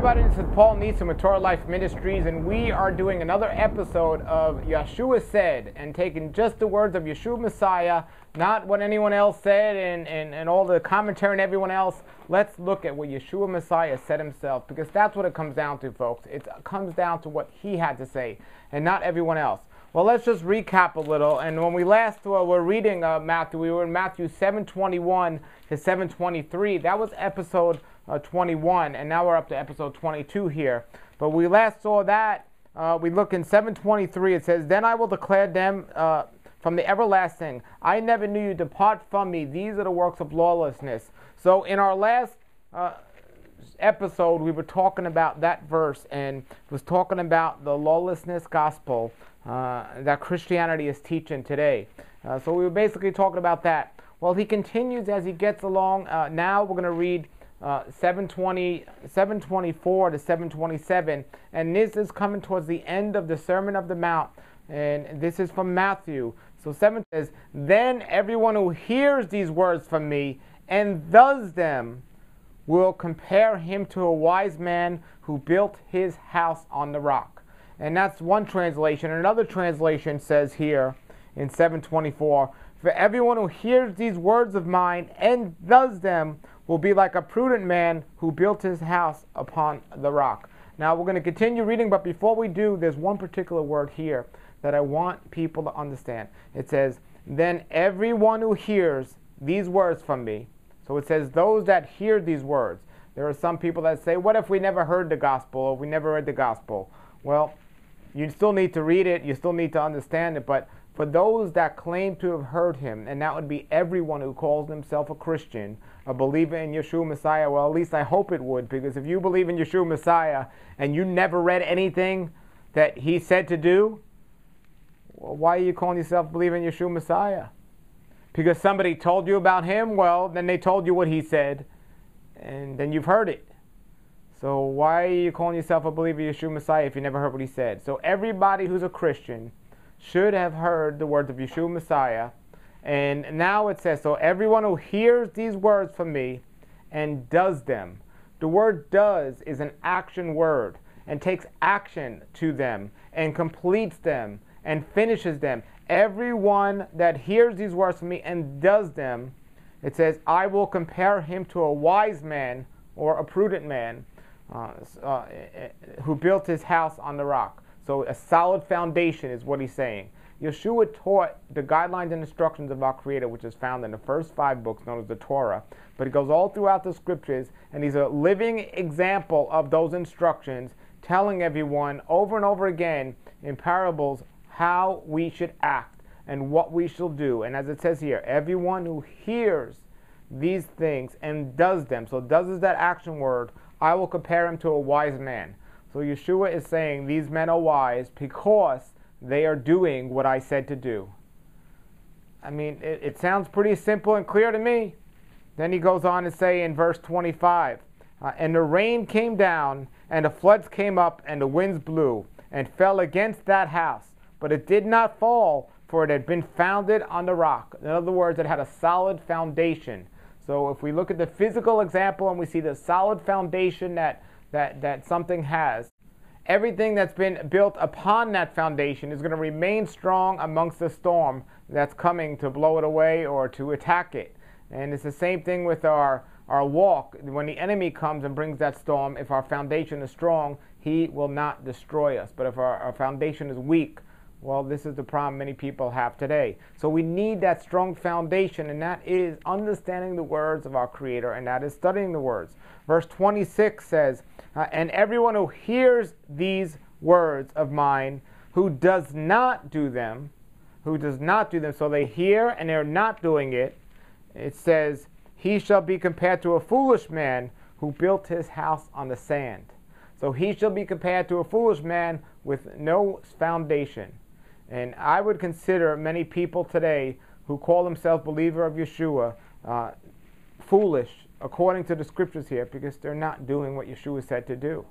everybody, this is Paul Neeson with Torah Life Ministries, and we are doing another episode of Yeshua Said, and taking just the words of Yeshua Messiah, not what anyone else said and all the commentary and everyone else. Let's look at what Yeshua Messiah said himself, because that's what it comes down to, folks. It comes down to what he had to say, and not everyone else. Well, let's just recap a little. And when we last were reading Matthew, we were in Matthew 7:21 to 7:23. That was episode 21, and now we're up to episode 22 here. But we last saw that. We look in 7:23. It says, "Then I will declare them from the everlasting, I never knew you. Depart from me. These are the works of lawlessness." So in our last episode, we were talking about that verse, and was talking about the lawlessness gospel that Christianity is teaching today. So we were basically talking about that. Well, he continues as he gets along. Now we're going to read 724 to 727, and this is coming towards the end of the Sermon of the Mount, and this is from Matthew. So 7 says, "Then everyone who hears these words from me and does them will compare him to a wise man who built his house on the rock." And that's one translation. Another translation says here in 724, "For everyone who hears these words of mine and does them will be like a prudent man who built his house upon the rock." Now we're going to continue reading, but before we do, there's one particular word here that I want people to understand. It says, "Then everyone who hears these words from me." So it says those that hear these words. There are some people that say, what if we never heard the gospel, or we never read the gospel? Well, you still need to read it, you still need to understand it, but for those that claim to have heard him, and that would be everyone who calls himself a Christian, a believer in Yeshua Messiah, well, at least I hope it would, because if you believe in Yeshua Messiah and you never read anything that he said to do, well, why are you calling yourself believing in Yeshua Messiah? Because somebody told you about him? Well, then they told you what he said, and then you've heard it. So why are you calling yourself a believer in Yeshua Messiah if you never heard what he said? So everybody who's a Christian should have heard the words of Yeshua Messiah. And now it says, so everyone who hears these words from me and does them. The word "does" is an action word, and takes action to them and completes them and finishes them. Everyone that hears these words from me and does them, it says, I will compare him to a wise man or a prudent man who built his house on the rock. So a solid foundation is what he's saying. Yeshua taught the guidelines and instructions of our Creator, which is found in the first 5 books known as the Torah. But it goes all throughout the scriptures, and he's a living example of those instructions, telling everyone over and over again in parables how we should act and what we shall do. And as it says here, everyone who hears these things and does them. So does is that action word. I will compare him to a wise man. So Yeshua is saying these men are wise because they are doing what I said to do. I mean, it sounds pretty simple and clear to me. Then he goes on to say in verse 25, "And the rain came down, and the floods came up, and the winds blew, and fell against that house. But it did not fall, for it had been founded on the rock." In other words, it had a solid foundation. So if we look at the physical example and we see the solid foundation that something has, everything that's been built upon that foundation is going to remain strong amongst the storm that's coming to blow it away or to attack it. And it's the same thing with our walk. When the enemy comes and brings that storm, if our foundation is strong, he will not destroy us. But if our foundation is weak, well, this is the problem many people have today. So we need that strong foundation, and that is understanding the words of our Creator, and that is studying the words. Verse 26 says, "And everyone who hears these words of mine, who does not do them," so they hear and they're not doing it, it says, "he shall be compared to a foolish man who built his house on the sand." So he shall be compared to a foolish man with no foundation. And I would consider many people today who call themselves believer of Yeshua foolish, according to the scriptures here, because they're not doing what Yeshua said to do.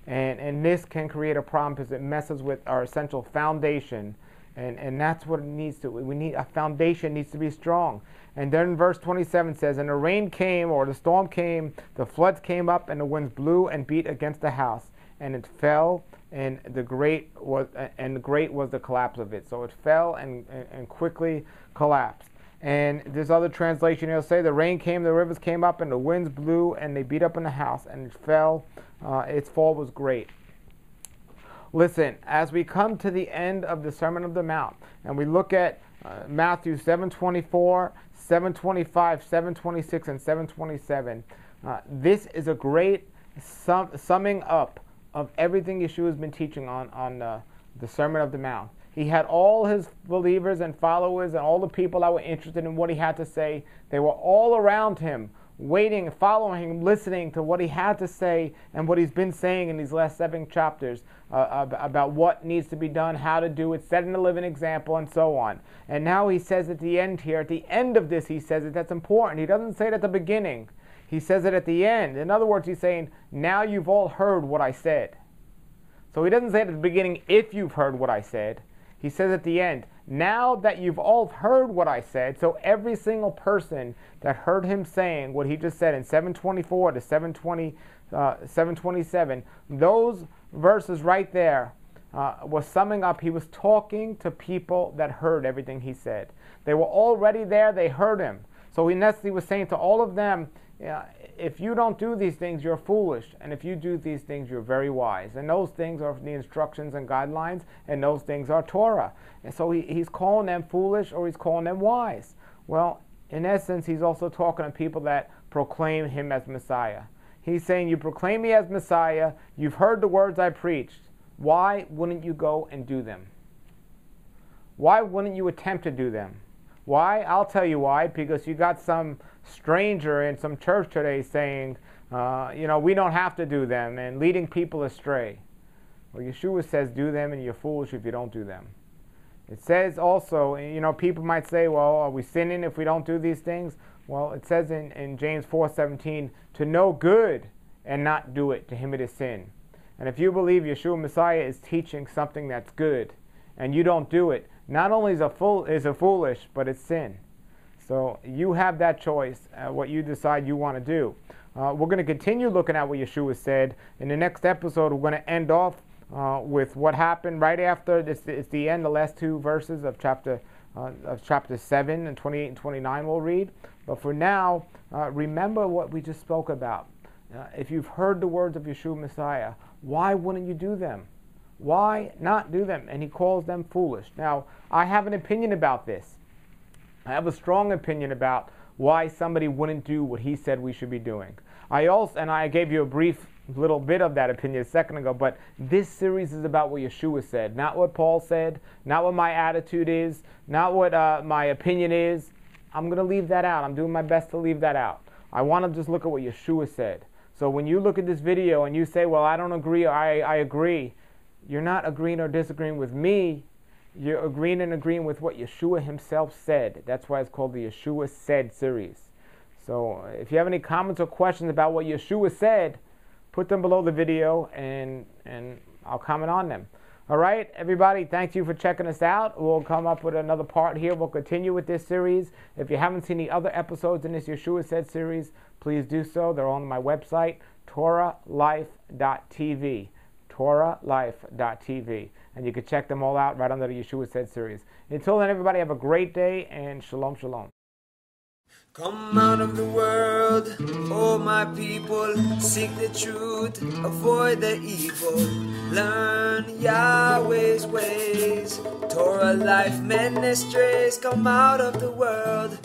And this can create a problem because it messes with our essential foundation And that's what it needs to. We need a foundation needs to be strong. And then verse 27 says, and the rain came, or the storm came, the floods came up, and the winds blew and beat against the house, and it fell, and great was the collapse of it. So it fell and quickly collapsed. And this other translation, it'll say, the rain came, the rivers came up, and the winds blew, and they beat up in the house, and it fell. Its fall was great. Listen, as we come to the end of the Sermon on the Mount, and we look at Matthew 7:24, 7:25, 7:26, and 7:27, this is a great summing up of everything Yeshua has been teaching on the Sermon of the Mount. He had all his believers and followers and all the people that were interested in what he had to say. They were all around him, waiting, following him, listening to what he had to say and what he's been saying in these last 7 chapters about what needs to be done, how to do it, setting a living example, and so on. And now he says at the end here, at the end of this, he says it. That's important. He doesn't say it at the beginning. He says it at the end. In other words, he's saying, now you've all heard what I said. So he doesn't say it at the beginning, if you've heard what I said. He says at the end, now that you've all heard what I said, so every single person that heard him saying what he just said in 7:24 to 7:27, those verses right there was summing up. He was talking to people that heard everything he said. They were already there. They heard him. So in essence, he was saying to all of them, if you don't do these things, you're foolish. And if you do these things, you're very wise. And those things are the instructions and guidelines, and those things are Torah. And so he's calling them foolish, or he's calling them wise. Well, in essence, he's also talking to people that proclaim him as Messiah. He's saying, you proclaim me as Messiah. You've heard the words I preached. Why wouldn't you go and do them? Why wouldn't you attempt to do them? Why? I'll tell you why. Because you got some stranger in some church today saying, we don't have to do them, and leading people astray. Well, Yeshua says do them, and you're foolish if you don't do them. It says also, people might say, well, are we sinning if we don't do these things? Well, it says in James 4:17, to know good and not do it, to him it is sin. And if you believe Yeshua Messiah is teaching something that's good, and you don't do it, not only is it foolish, but it's sin. So you have that choice, what you decide you want to do. We're going to continue looking at what Yeshua said. In the next episode, we're going to end off with what happened right after. It's the end, the last 2 verses of chapter 7, and 28 and 29 we'll read. But for now, remember what we just spoke about. If you've heard the words of Yeshua Messiah, why wouldn't you do them? Why not do them? And he calls them foolish. Now, I have an opinion about this. I have a strong opinion about why somebody wouldn't do what he said we should be doing. I gave you a brief little bit of that opinion a second ago, but this series is about what Yeshua said, not what Paul said, not what my attitude is, not what my opinion is. I'm going to leave that out. I'm doing my best to leave that out. I want to just look at what Yeshua said. So when you look at this video and you say, well, I don't agree, or I agree, you're not agreeing or disagreeing with me. You're agreeing and agreeing with what Yeshua himself said. That's why it's called the Yeshua Said series. So if you have any comments or questions about what Yeshua said, put them below the video and I'll comment on them. All right, everybody, thank you for checking us out. We'll come up with another part here. We'll continue with this series. If you haven't seen the other episodes in this Yeshua Said series, please do so. They're on my website, TorahLife.tv. TorahLife.tv. And you can check them all out right under the Yeshua Said series. Until then, everybody, have a great day, and shalom, shalom. Come out of the world, oh my people, seek the truth, avoid the evil, learn Yahweh's ways, Torah Life Ministries, come out of the world.